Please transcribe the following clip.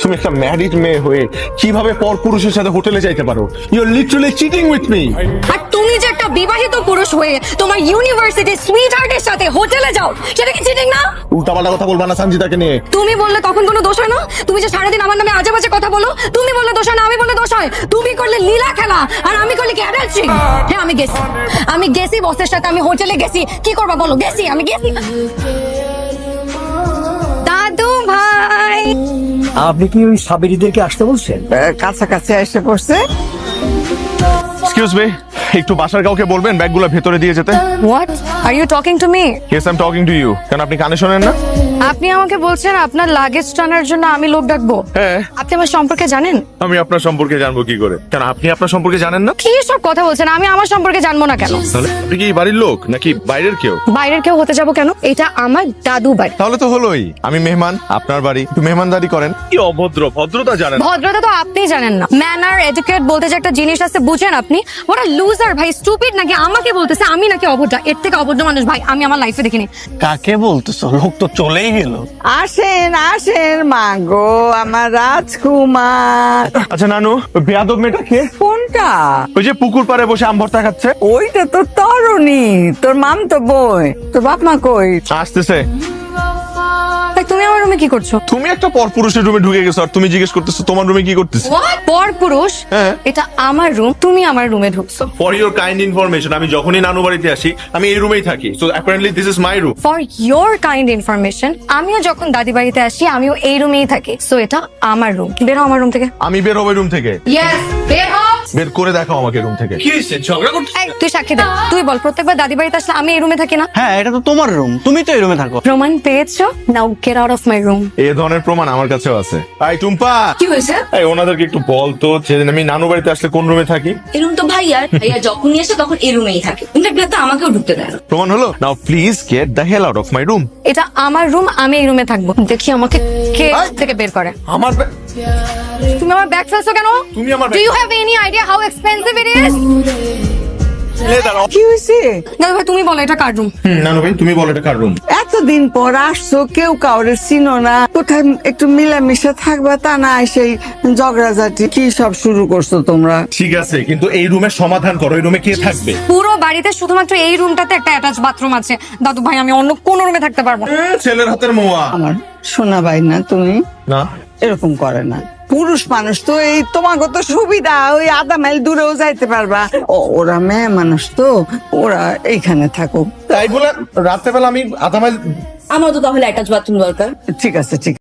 তুমি একটা ম্যারিড মেয়ে হয়ে কিভাবে পর পুরুষের সাথে হোটেলে যাইতে পারো? You are literally cheating with me. আর তুমি যে একটা বিবাহিত পুরুষ হয়ে তোমার ইউনিভার্সিটি সুইটহার্টের সাথে হোটেলে যাও, সেটা কি চিটিং না? উল্টাপাল্টা কথা বলবা না সঞ্জিতাকে নিয়ে। তুমি বললে তখন কোনো দোষ হয় না? তুমি যে সারাদিন আমার নামে আজে বাজে কথা বলো, তুমি বললে দোষ হয় না, আমি বললে দোষ হয়? তুমি করলে লীলা খেলা আর আমি করলে কি অ্যাডাল্ট্রি? হ্যাঁ আমি গেছি বসের সাথে, আমি হোটেলে গেছি। কি করবা বলো? আমি গেছি। দাদু ভাই, আপনি কি ওই সাবেরিদেরকে আসতে বলছেন? কাছাকাছি এসে পড়ছে। এক্সকিউজ মি, একটু বাসার কাউকে বলবেন ব্যাগগুলো ভেতরে দিয়ে যেতে। What are you talking to me? Yes I am talking to you. কেন আপনি কানে শোনেন না? আপনি আমাকে বলছেন আপনার লাগেজ টানার জন্য আমি লোক ডাকবো? হ্যাঁ। আপনি আমার সম্পর্কে জানেন? আমি আপনার সম্পর্কে জানবো কি করে? কেন আপনি আপনার সম্পর্কে জানেন না? কি সব কথা বলছেন? আমি আমার সম্পর্কে জানবো না কেন? তাহলে আপনি কি বাড়ির লোক নাকি বাইরের কেউ? বাইরের কেউ হতে যাবো কেন? এটা আমার দাদু বাড়ি। তাহলে তো হলোই, আমি মেহমান, আপনার বাড়ি, একটু মেহমানদারি করেন। কি অভদ্র, ভদ্রতা জানেন? ভদ্রতা তো আপনি জানেন না। ম্যানার এটিকেট বলতে যে একটা জিনিস আছে, বুঝেন আপনি? ওরা লুজার ভাই, স্টুপিড নাকি আমাকে বলতেছে আমি নাকি অভদ্র? এর থেকে অভদ্র মানুষ ভাই আমি আমার লাইফে দেখিনি। কাকে বলতেছো? লোক তো চলেই গেল। আসেন আসেন মা গো, আমার রাজকুমার। আচ্ছা নানু, ওই বেয়াদব মেয়েটা কে? কোনটা? ওই যে পুকুর পাড়ে বসে আম ভর্তা খাচ্ছে। ওইটা তো তরুণী, তোর মাম তো বই। তোর বাপ মা কই? আসতেছে। এই, তুমি আমার রুমে কি করছো? তুমি একটা পরপুরুষের রুমে ঢুকে গেছো আর তুমি জিজ্ঞেস করতেছো তোমার রুমে কি করতেছ? পর পুরুষ? হ্যাঁ। এটা আমার রুম, তুমি আমার রুমে ঢুকছো। ফর ইওর কাইন্ড ইনফরমেশন, আমি যখনই নানু বাড়িতে আসি আমি এই রুমেই থাকি। So apparently this is my room. For your kind information, আমিও যখন দাদি বাড়িতে আসি আমিও এই রুমেই থাকি। সো এটা আমার রুম। বের হও আমার রুম থেকে। আমি বের হবো রুম থেকে। ইয়েস, বের হও। বের করে দেখাও আমাকে রুম থেকে। কি হইছে? ঝগড়া করতে? এই, তুই সাক্ষী দে। তুই বল, প্রত্যেকবার দাদি বাড়িতে আসলে আমি এই রুমে থাকি না? হ্যাঁ, এটা তো তোমার রুম, তুমি তো এই রুমে থাকো। প্রমাণ পেয়েছো? নাও get out of my room. এই ধরনের প্রমাণ আমার কাছেও আছে। এই টুম্পা, কি হয়েছে? এই ওনাদেরকে একটু বল তো সেদিন আমি নানু বাড়িতে আসলে কোন রুমে থাকি। এই রুম তো ভাইয়া যখনই আসে তখন এই রুমেই থাকে। ইনফ্যাক্ট আমাকেও ঢুকতে দেয় না। প্রমাণ হলো? Now please get the hell out of my room. এটা আমার রুম, আমি এই রুমে থাকবো। দেখি আমাকে কে থেকে বের করে। আমার তুমি আমার ব্যাগ ফেলছো কেন? তুমি আমার do you have any idea how expensive it is? কি হয়েছে? দাদা ভাই তুমি বলো এটা কার রুম? নানু ভাই তুমি বলো এটা কার রুম? এতদিন পর আসছো, কেউ কাউরে চিনো না, কোথায় একটু মিলামিশা থাকবা তা না, সেই ঝগড়াঝাটি কি সব শুরু করছো তোমরা? ঠিক আছে, কিন্তু এই রুমের সমাধান করো। এই রুমে কে থাকবে? পুরো বাড়িতে শুধুমাত্র এই রুমটাতে একটা অ্যাটাচ বাথরুম আছে। দাদু ভাই আমি অন্য কোন রুমে থাকতে পারবো না। ছেলের হাতের মোয়া। আমার শোনা ভাই না, তুমি না এরকম করে না। পুরুষ মানুষ তো এই তোমাকে তো সুবিধা, ওই আধা মাইল দূরেও যাইতে পারবা। ওরা মেয়ে মানুষ তো, ওরা এইখানে থাকুক। তাই বলে রাত্রেবেলা আমি আধা মাইল। আমার তো তাহলে অ্যাটাচ বাথরুম দরকার। ঠিক আছে, ঠিক